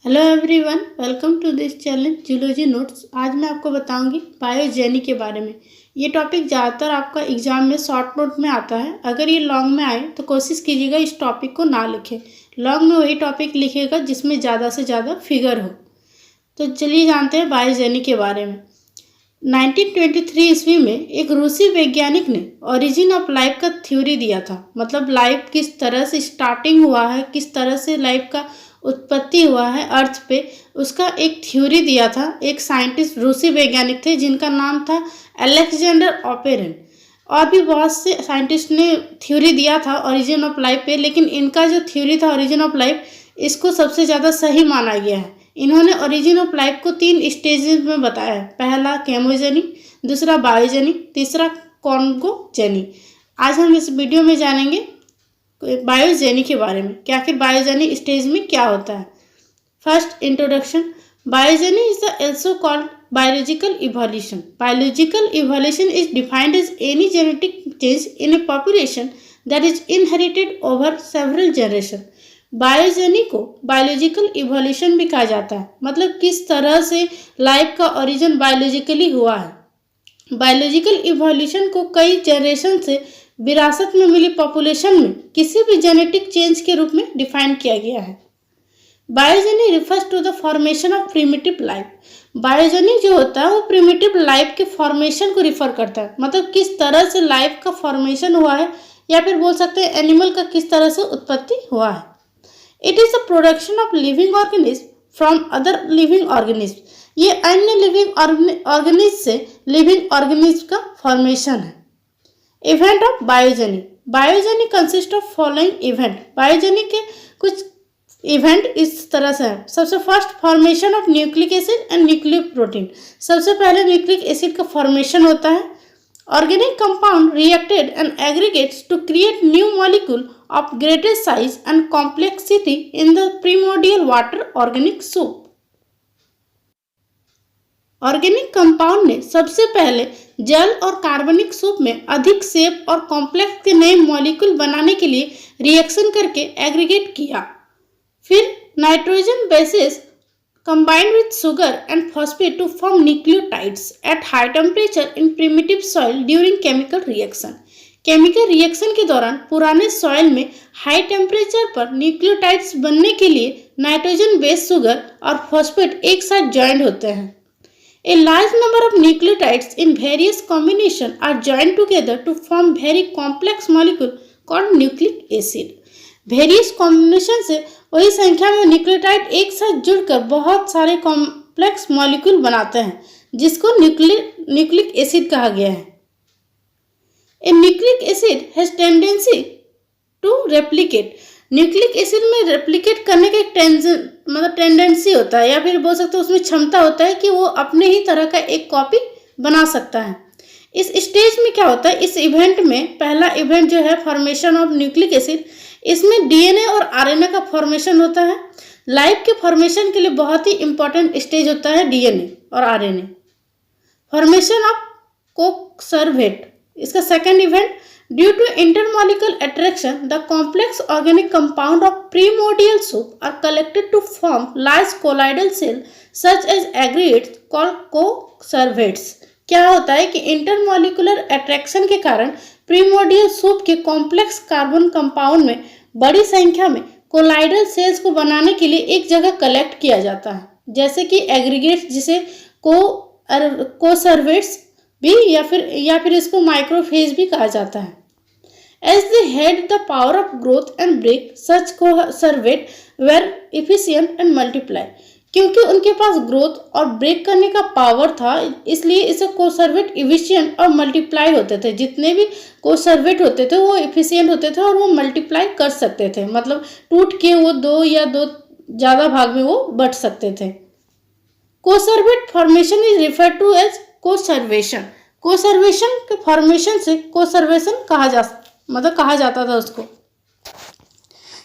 Hello everyone, welcome to this channel zoology notes. आज मैं आपको बताऊंगी बायोजेनी के बारे में। ये टॉपिक ज़्यादातर आपका एग्जाम में शॉर्ट नोट में आता है। अगर ये लॉन्ग में आए तो कोशिश कीजिएगा इस टॉपिक को ना लिखें। लॉन्ग में वही टॉपिक लिखिएगा जिसमें ज़्यादा से ज़्यादा फिगर हो। तो चलिए जानते हैं बायोजेनी के बारे में। 1923 ईस्वी में एक रूसी वैज्ञानिक ने ओरिजिन ऑफ लाइफ का थ्योरी दिया था। मतलब लाइफ किस तरह से स्टार्टिंग हुआ है, किस तरह से लाइफ का उत्पत्ति हुआ है अर्थ पे, उसका एक थ्योरी दिया था। एक साइंटिस्ट रूसी वैज्ञानिक थे जिनका नाम था अलेक्जेंडर ओपेरिन। और भी बहुत से साइंटिस्ट ने थ्योरी दिया था ओरिजिन ऑफ लाइफ पे, लेकिन इनका जो थ्योरी था ओरिजिन ऑफ लाइफ, इसको सबसे ज़्यादा सही माना गया है। इन्होंने ओरिजिन ऑफ लाइफ को 3 स्टेजेस में बताया है। पहला केमोजेनी, दूसरा बायोजेनी, तीसरा कॉन्गोजेनी। आज हम इस वीडियो में जानेंगे बायोजेनी के बारे में कि आखिर बायोजेनी स्टेज में क्या होता है। First introduction. Biogeny is also called biological evolution. Biological evolution is defined as any genetic change in a population that is inherited over several generations. बायोजेनी को बायोलॉजिकल इवोल्यूशन भी कहा जाता है। मतलब किस तरह से लाइफ का ओरिजिन बायोलॉजिकली हुआ है। बायोलॉजिकल इवोल्यूशन को कई जनरेशन से विरासत में मिली पॉपुलेशन में किसी भी जेनेटिक चेंज के रूप में डिफाइन किया गया है। Biogeny refers to the formation of primitive life. Biogeny जो होता है वो प्रिमिटिव लाइफ के फॉर्मेशन को रिफर करता है। मतलब किस तरह से लाइफ का फॉर्मेशन हुआ है, या फिर बोल सकते हैं एनिमल का किस तरह से उत्पत्ति हुआ है। It is the production of living organism from other living organism. ये अन्य लिविंग ऑर्गेनिज्म से लिविंग ऑर्गेनिज्म का फॉर्मेशन है। Event of biogeny. Biogeny consist of following event. Biogeny के कुछ इवेंट इस तरह से है। सबसे first, formation of nucleic acid and nucleic protein. सबसे पहले न्यूक्लिक एसिड का फॉर्मेशन होता है। Organic compound reacted and aggregates to create new molecule of greater size and complexity in the primordial water organic soup. Organic compound ने सबसे पहले जल और कार्बनिक सूप में अधिक शेप और कॉम्प्लेक्स के नए मॉलिक्यूल बनाने के लिए रिएक्शन करके एग्रीगेट किया। फिर nitrogen bases combined with sugar and phosphate to form nucleotides at high temperature in primitive soil during chemical reaction. Chemical reaction के दौरान पुराने सॉइल में हाई टेम्परेचर पर न्यूक्लियोटाइड्स बनने के लिए नाइट्रोजन बेस शुगर और फॉस्फेट एक साथ ज्वाइंट होते हैं। A large number of nucleotides in various combination are joint together to form very complex molecule called nucleic acid. Various combination से वही संख्या में न्यूक्लियोटाइड एक साथ जुड़कर बहुत सारे कॉम्प्लेक्स मॉलिक्यूल बनाते हैं, जिसको न्यूक्लिक एसिड कहा गया है। A nucleic acid has tendency to replicate. Nucleic acid में रेप्लिकेट करने का एक टेंडेंसी होता है, या फिर बोल सकते हैं उसमें क्षमता होता है कि वो अपने ही तरह का एक कॉपी बना सकता है। इस स्टेज में क्या होता है, इस इवेंट में पहला इवेंट जो है फॉर्मेशन ऑफ न्यूक्लिक एसिड, इसमें डीएनए और आरएनए का फॉर्मेशन होता है। लाइफ के फॉर्मेशन के लिए बहुत ही इंपॉर्टेंट स्टेज होता है डीएनए और आरएनए। फॉर्मेशन ऑफ कोसर्वेट, इसका second event, due to intermolecule attraction the complex organic compound of primordial soup are collected to form large colloidal cell such as aggregates called coacervates. क्या होता है कि intermolecular attraction के कारण primordial soup के complex carbon compound में बड़ी संख्या में कोलाइडल सेल्स को बनाने के लिए एक जगह कलेक्ट किया जाता है, जैसे कि एग्रीगेट्स, जिसे कोसर्वेट्स भी या फिर इसको माइक्रोफेज भी कहा जाता है। As they had the power of growth and break, such coacervate were efficient and multiply. क्योंकि उनके पास ग्रोथ और ब्रेक करने का पावर था, इसलिए इसे कोसर्वेट इफिशिएंट और मल्टीप्लाई होते थे। जितने भी कोसर्वेट होते थे वो इफिशिएंट होते थे और वो मल्टीप्लाई कर सकते थे। मतलब टूट के वो दो ज़्यादा भाग में वो बट सकते थे। Coacervate formation is refer to as coacervation. Coacervation के फॉर्मेशन से कोसर्वेशन कहा जाता था उसको।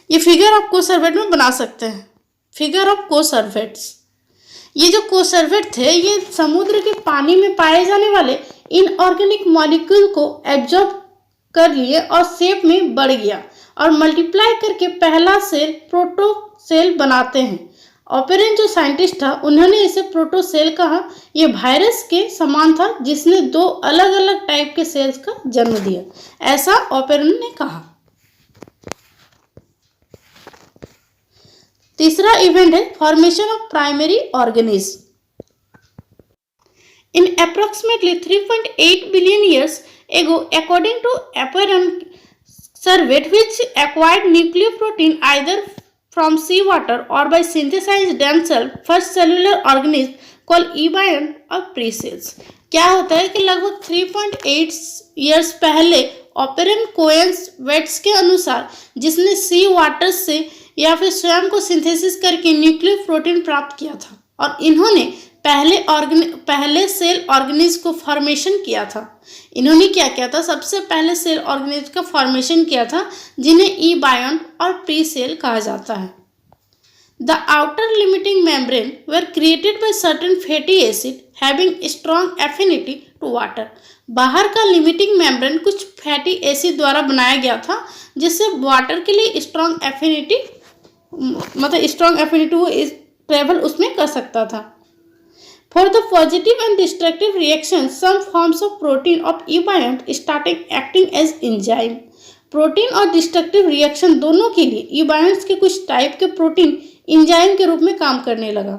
ये फिगर आप कोसर्वेट में बना सकते हैं। Figure of coacervates. ये जो कोसर्वेट थे ये समुद्र के पानी में पाए जाने वाले इनऑर्गेनिक मॉलिक्यूल को एब्जॉर्ब कर लिए और शेप में बढ़ गया और मल्टीप्लाई करके पहला सेल प्रोटो सेल बनाते हैं। ऑपेरन जो साइंटिस्ट था उन्होंने इसे प्रोटोसेल कहा। यह वायरस के समान था जिसने 2 अलग अलग टाइप के सेल्स का जन्म दिया, ऐसा ऑपेरन ने कहा। तीसरा इवेंट है formation of primary organism. In approximately 3.8 billion years ago, according to Aperon survey, which acquired nucleoprotein either from seawater or by synthesized themselves, first cellular organism called ebiont or pre-cells। क्या होता है कि लगभग 3.8 years पहले ऑपेरन coins weights के अनुसार, जिसने सी water से या फिर स्वयं को सिंथेसिस करके न्यूक्लियर प्रोटीन प्राप्त किया था, और इन्होंने पहले सेल ऑर्गेनिज्म को फॉर्मेशन किया था। इन्होंने क्या किया था? सबसे पहले सेल ऑर्गेनिज्म का फॉर्मेशन किया था, जिन्हें ईबायोन्ट और प्री सेल कहा जाता है। The outer limiting membrane were created by certain fatty acid having strong affinity to water. बाहर का लिमिटिंग मेम्ब्रेन कुछ फैटी एसिड द्वारा बनाया गया था, जिससे वाटर के लिए स्ट्रॉन्ग एफिनिटी वो ट्रेवल उसमें कर सकता था। For the positive and destructive reactions, some forms of protein of ebiont started acting as enzyme। Protein और डिस्ट्रक्टिव रिएक्शन दोनों के लिए ebiont के कुछ टाइप के प्रोटीन एंजाइम के रूप में काम करने लगा।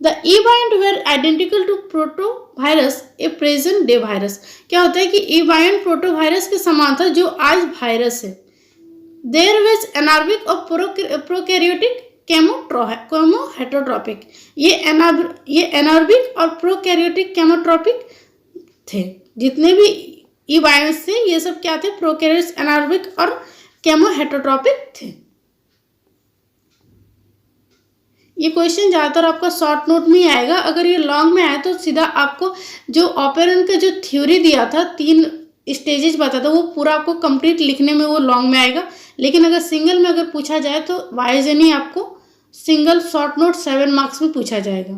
The ebiont were identical to protovirus, a present day virus। क्या होता है कि ebiont प्रोटोवायरस के समान था जो आज वायरस है। There was anaerobic और प्रोकैरियोटिक केमोहेटरोट्रॉपिक। ये एनारोबिक और प्रोकैरियोटिक केमोट्रॉपिक थे। जितने भी ईबायोट्स थे ये सब क्या थे? प्रोकैरियोट्स, एनारोबिक और केमोहेटरोट्रॉपिक थे। ये क्वेश्चन ज़्यादातर आपका शॉर्ट नोट में ही आएगा। अगर ये लॉन्ग में आए तो सीधा आपको जो ऑपेरन का जो थ्योरी दिया था, 3 स्टेजेस बताता, वो पूरा आपको कंप्लीट लिखने में वो लॉन्ग में आएगा। लेकिन अगर सिंगल में अगर पूछा जाए तो बायोजेनी आपको सिंगल शॉर्ट नोट 7 मार्क्स में पूछा जाएगा।